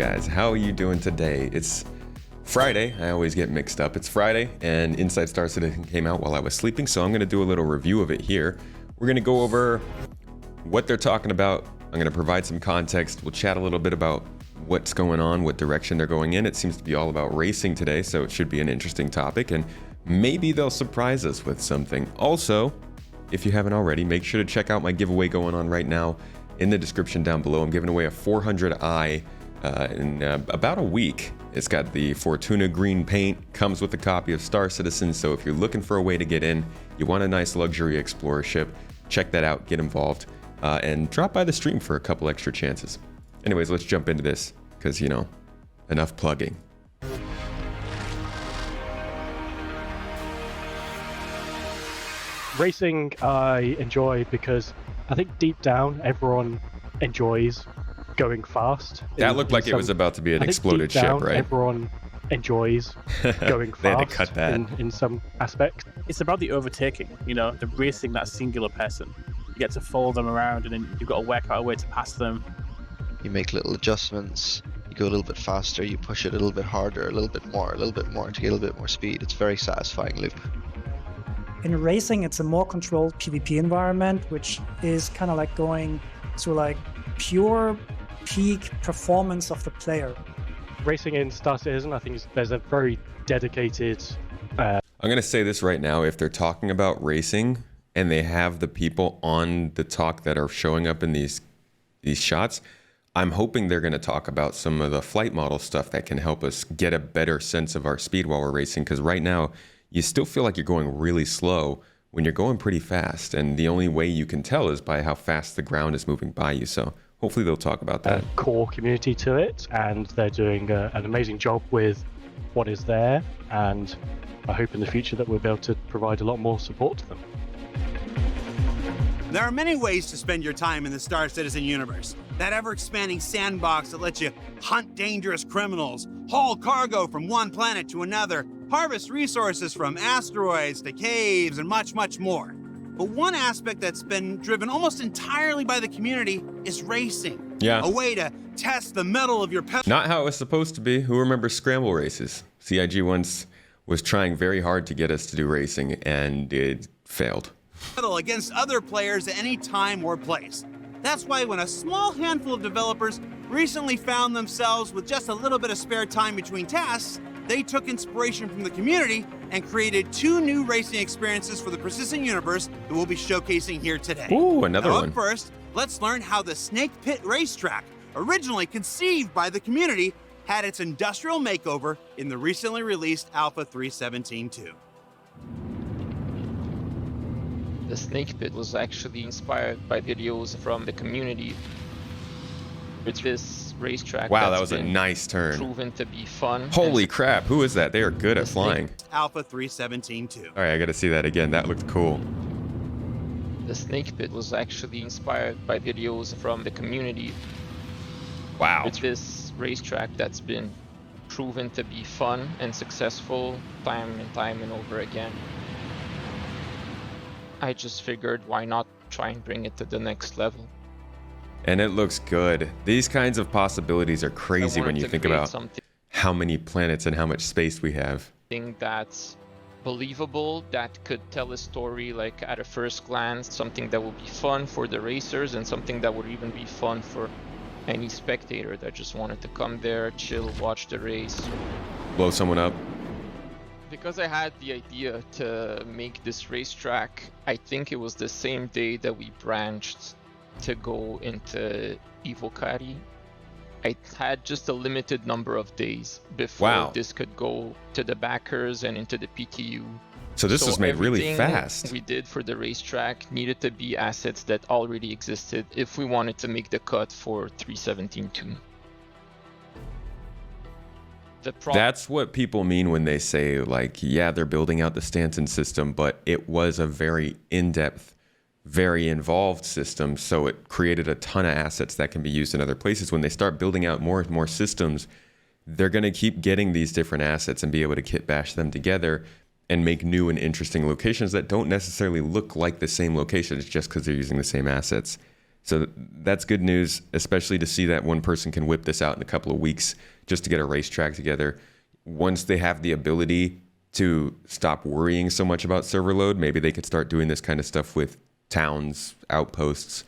guys, how are you doing today? It's Friday. I always get mixed up. It's Friday and Inside Star Citizen came out while I was sleeping, so I'm going to do a little review of it here. We're going to go over what they're talking about. I'm going to provide some context. We'll chat a little bit about what's going on, what direction they're going in. It seems to be all about racing today, so it should be an interesting topic, and maybe they'll surprise us with something. Also, if you haven't already, make sure to check out my giveaway going on right now in the description down below. I'm giving away a 400i in about a week. It's got the Fortuna green paint, comes with a copy of Star Citizen, so if you're looking for a way to get in, you want a nice luxury explorer ship, check that out, get involved, and drop by the stream for a couple extra chances. Anyways, let's jump into this, because, you know, enough plugging. Racing I enjoy because I think deep down everyone enjoys going fast. That looked like it was about to be an exploded ship, right? Everyone enjoys going fast. They had to cut that. In some aspects. It's about the overtaking, you know, the racing that singular person. You get to follow them around and then you've got to work out a way to pass them. You make little adjustments, you go a little bit faster, you push it a little bit harder, a little bit more to get a little bit more speed. It's a very satisfying loop. In racing, it's a more controlled PvP environment, which is kind of like going to like pure peak performance of the player. Racing in Star Citizen, I think there's a very dedicated... I'm going to say this right now. If they're talking about racing and they have the people on the talk that are showing up in these shots, I'm hoping they're going to talk about some of the flight model stuff that can help us get a better sense of our speed while we're racing, because right now you still feel like you're going really slow when you're going pretty fast, and the only way you can tell is by how fast the ground is moving by you. So hopefully they'll talk about that. Core community to it, and they're doing an amazing job with what is there, and I hope in the future that we'll be able to provide a lot more support to them. There are many ways to spend your time in the Star Citizen universe. That ever-expanding sandbox that lets you hunt dangerous criminals, haul cargo from one planet to another, harvest resources from asteroids to caves, and much, much more. But one aspect that's been driven almost entirely by the community is racing. Yeah. A way to test the mettle of your Not how it was supposed to be. Who remembers scramble races? CIG once was trying very hard to get us to do racing, and it failed. Against other players at any time or place. That's why when a small handful of developers recently found themselves with just a little bit of spare time between tasks, they took inspiration from the community and created 2 new racing experiences for the persistent universe that we'll be showcasing here today. Ooh, another one. Up first, let's learn how the Snake Pit Racetrack, originally conceived by the community, had its industrial makeover in the recently released Alpha 3.17.2. The Snake Pit was actually inspired by videos from the community. It's this racetrack. Wow, that was a nice turn. Proven to be fun. Holy crap, who is that? They are good at flying. Alpha 3.17.2. All right, I got to see that again. That looked cool. The Snake Pit was actually inspired by videos from the community. Wow. It's this racetrack that's been proven to be fun and successful time and over again. I just figured, why not try and bring it to the next level? And it looks good. These kinds of possibilities are crazy when you think about how many planets and how much space we have. Something that's believable, that could tell a story like at a first glance, something that would be fun for the racers, and something that would even be fun for any spectator that just wanted to come there, chill, watch the race. Blow someone up. Because I had the idea to make this racetrack, I think it was the same day that we branched to go into Evocati. I had just a limited number of days before this could go to the backers and into the PTU. So this was made really fast. We did for the racetrack needed to be assets that already existed if we wanted to make the cut for 3.17.2. That's what people mean when they say, like, yeah, they're building out the Stanton system, but it was a very in-depth, very involved system, so it created a ton of assets that can be used in other places. When they start building out more and more systems, they're going to keep getting these different assets and be able to kit bash them together and make new and interesting locations that don't necessarily look like the same locations just because they're using the same assets. So that's good news, especially to see that one person can whip this out in a couple of weeks just to get a racetrack together. Once they have the ability to stop worrying so much about server load, maybe they could start doing this kind of stuff with towns, outposts,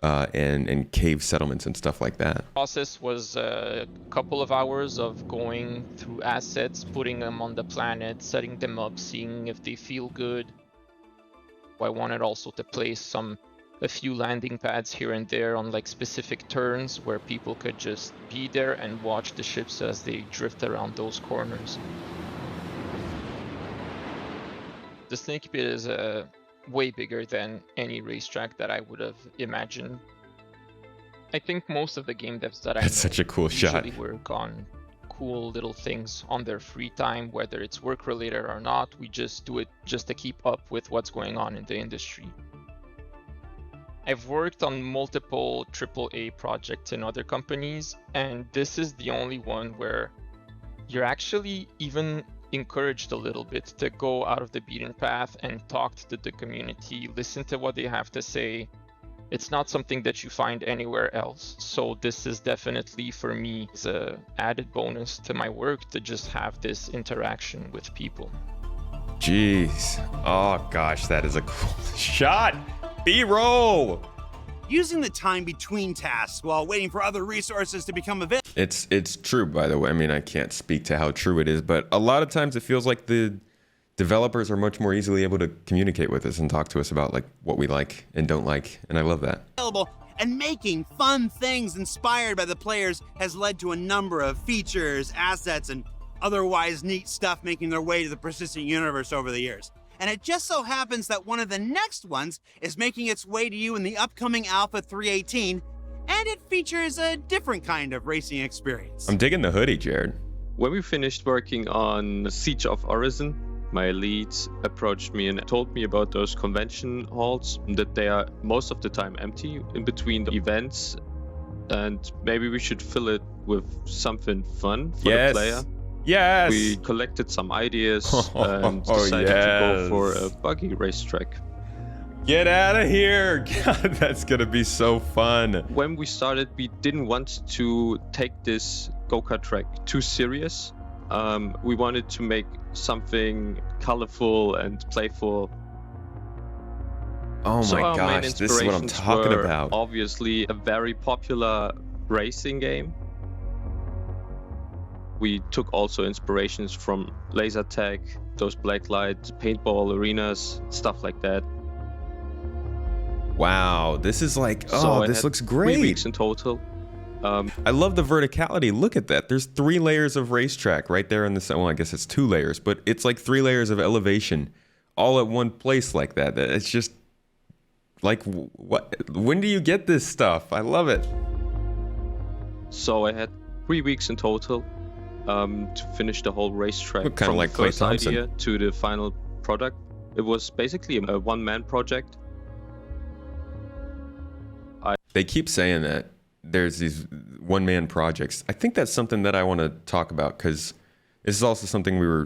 and cave settlements and stuff like that. Process was a couple of hours of going through assets, putting them on the planet, setting them up, seeing if they feel good. I wanted also to place a few landing pads here and there on like specific turns where people could just be there and watch the ships as they drift around those corners. The snake pit is way bigger than any racetrack that I would have imagined. I think most of the game devs that I know That's such a cool shot. usually work on cool little things on their free time, whether it's work related or not. We just do it just to keep up with what's going on in the industry. I've worked on multiple AAA projects in other companies, and this is the only one where you're actually even encouraged a little bit to go out of the beaten path and talk to the community, listen to what they have to say. It's not something that you find anywhere else. So this is definitely, for me, is an added bonus to my work to just have this interaction with people. Jeez. Oh gosh, that is a cool shot. B-roll. Using the time between tasks while waiting for other resources to become available. It's true, by the way. I mean, I can't speak to how true it is, but a lot of times it feels like the developers are much more easily able to communicate with us and talk to us about like what we like and don't like, and I love that. And making fun things inspired by the players has led to a number of features, assets, and otherwise neat stuff making their way to the persistent universe over the years. And it just so happens that one of the next ones is making its way to you in the upcoming Alpha 3.18, and it features a different kind of racing experience. I'm digging the hoodie, Jared. When we finished working on Siege of Orison, my lead approached me and told me about those convention halls, that they are most of the time empty in between the events, and maybe we should fill it with something fun for the player. Yes. We collected some ideas and decided to go for a buggy racetrack. Get out of here. God, that's going to be so fun. When we started, we didn't want to take this go-kart track too serious. We wanted to make something colorful and playful. Oh So my our main gosh, this is what I'm inspirations talking were about. Obviously, a very popular racing game. We took also inspirations from laser tag, those blacklight paintball arenas, stuff like that. Wow, this is like, So this looks 3 great. weeks in total. I love the verticality. Look at that. There's 3 layers of racetrack right there in the well, I guess it's 2 layers, but it's like 3 layers of elevation all at one place like that. It's just like, what? When do you get this stuff? I love it. So I had 3 weeks in total to finish the whole racetrack. Look kinda from like the Clay first Thompson. idea to the final product. It was basically a one-man project. They keep saying that there's these one-man projects. I think that's something that I want to talk about because this is also something we were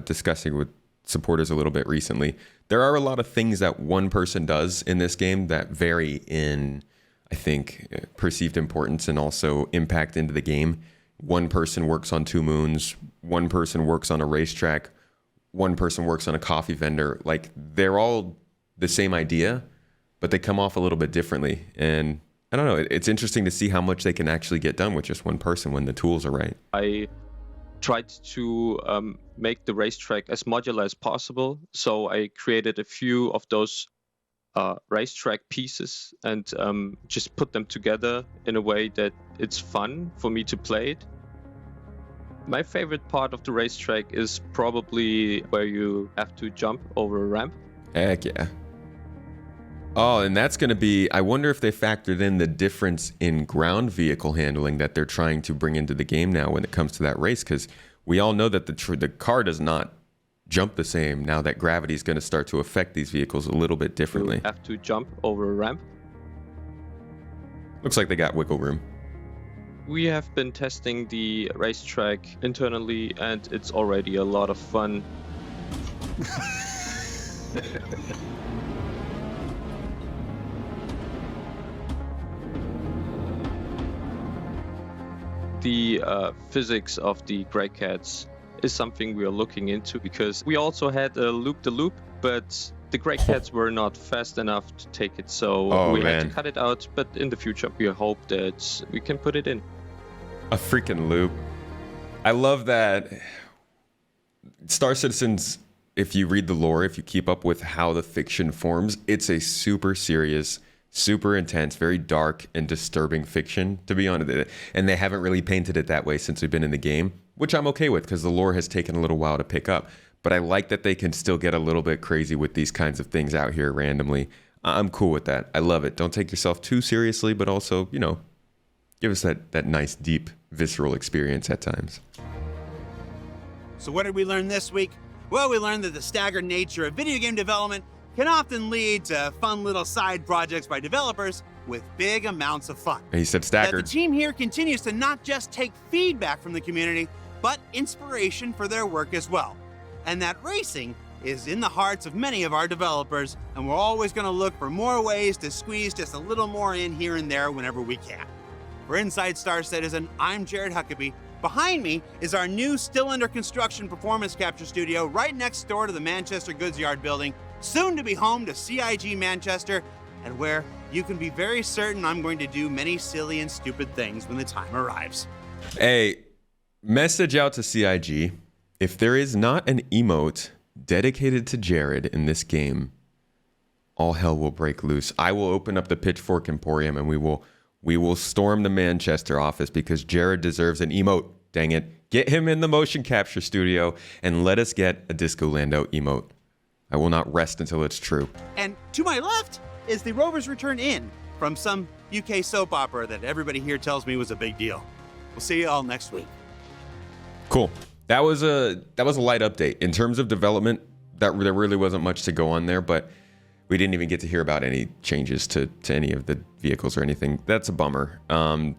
discussing with supporters a little bit recently. There are a lot of things that one person does in this game that vary in, I think, perceived importance and also impact into the game. One person works on 2 moons. One person works on a racetrack. One person works on a coffee vendor. Like, they're all the same idea, but they come off a little bit differently. And I don't know, it's interesting to see how much they can actually get done with just one person when the tools are right. I tried to make the racetrack as modular as possible. So I created a few of those racetrack pieces and just put them together in a way that it's fun for me to play it. My favorite part of the racetrack is probably where you have to jump over a ramp. Heck yeah. Oh, and that's going to be, I wonder if they factored in the difference in ground vehicle handling that they're trying to bring into the game now when it comes to that race, because we all know that the car does not jump the same now that gravity is going to start to affect these vehicles a little bit differently. You have to jump over a ramp. Looks like they got wiggle room. We have been testing the racetrack internally, and it's already a lot of fun. the physics of the gray cats is something we are looking into, because we also had a loop-the-loop, but the gray cats were not fast enough to take it, so we had to cut it out. But in the future, we hope that we can put it in. A freaking loop. I love that Star Citizen's, if you read the lore, if you keep up with how the fiction forms, it's a super serious, super intense, very dark and disturbing fiction, to be honest. And they haven't really painted it that way since we've been in the game, which I'm okay with because the lore has taken a little while to pick up. But I like that they can still get a little bit crazy with these kinds of things out here randomly. I'm cool with that. I love it. Don't take yourself too seriously, but also, you know, give us that nice, deep, visceral experience at times. So what did we learn this week? Well, we learned that the staggered nature of video game development can often lead to fun little side projects by developers with big amounts of fun. He said staggered. That the team here continues to not just take feedback from the community, but inspiration for their work as well. And that racing is in the hearts of many of our developers, and we're always going to look for more ways to squeeze just a little more in here and there whenever we can. For Inside Star Citizen, I'm Jared Huckabee. Behind me is our new, still under construction performance capture studio right next door to the Manchester Goods Yard building, soon to be home to CIG Manchester, and where you can be very certain I'm going to do many silly and stupid things when the time arrives. Hey, message out to CIG. If there is not an emote dedicated to Jared in this game, all hell will break loose. I will open up the Pitchfork Emporium and we will storm the Manchester office because Jared deserves an emote. Dang it. Get him in the motion capture studio and let us get a Disco Lando emote. I will not rest until it's true. And to my left is the Rover's Return Inn from some UK soap opera that everybody here tells me was a big deal. We'll see you all next week. Cool. That was a light update. In terms of development, there really wasn't much to go on there, but we didn't even get to hear about any changes to any of the vehicles or anything. That's a bummer.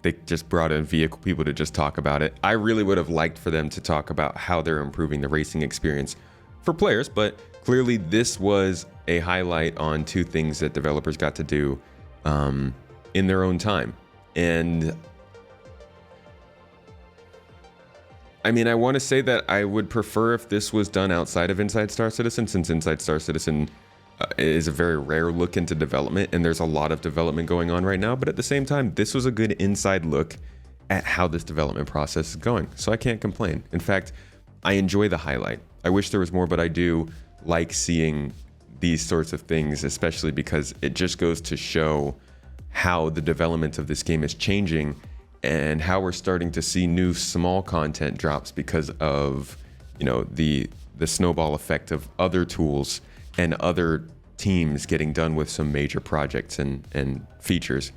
They just brought in vehicle people to just talk about it. I really would have liked for them to talk about how they're improving the racing experience for players, but clearly this was a highlight on two things that developers got to do in their own time. And I mean, I want to say that I would prefer if this was done outside of Inside Star Citizen, since Inside Star Citizen is a very rare look into development, and there's a lot of development going on right now. But at the same time, this was a good inside look at how this development process is going. So I can't complain. In fact, I enjoy the highlight. I wish there was more, but I do like seeing these sorts of things, especially because it just goes to show how the development of this game is changing and how we're starting to see new small content drops because of, you know, the snowball effect of other tools and other teams getting done with some major projects and features.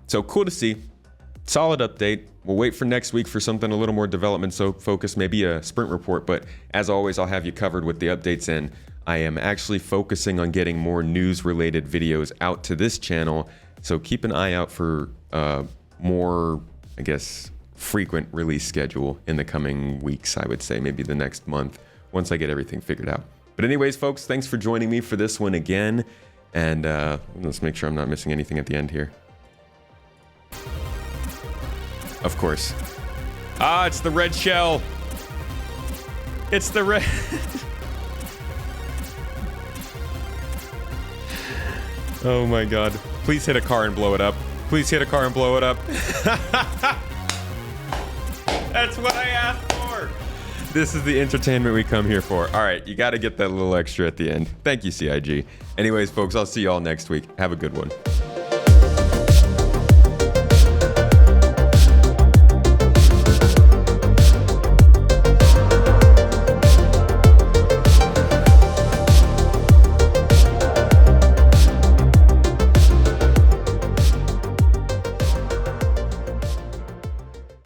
So cool to see. Solid update. We'll wait for next week for something a little more development so focused, maybe a sprint report, but as always, I'll have you covered with the updates, and I am actually focusing on getting more news related videos out to this channel. So keep an eye out for more, I guess, frequent release schedule in the coming weeks, I would say, maybe the next month, once I get everything figured out. But anyways, folks, thanks for joining me for this one again. And let's make sure I'm not missing anything at the end here. Of course. Ah, it's the red shell. It's the red... Oh my god. Please hit a car and blow it up. Please hit a car and blow it up. That's what I asked for. This is the entertainment we come here for. All right, you got to get that little extra at the end. Thank you, CIG. Anyways, folks, I'll see you all next week. Have a good one.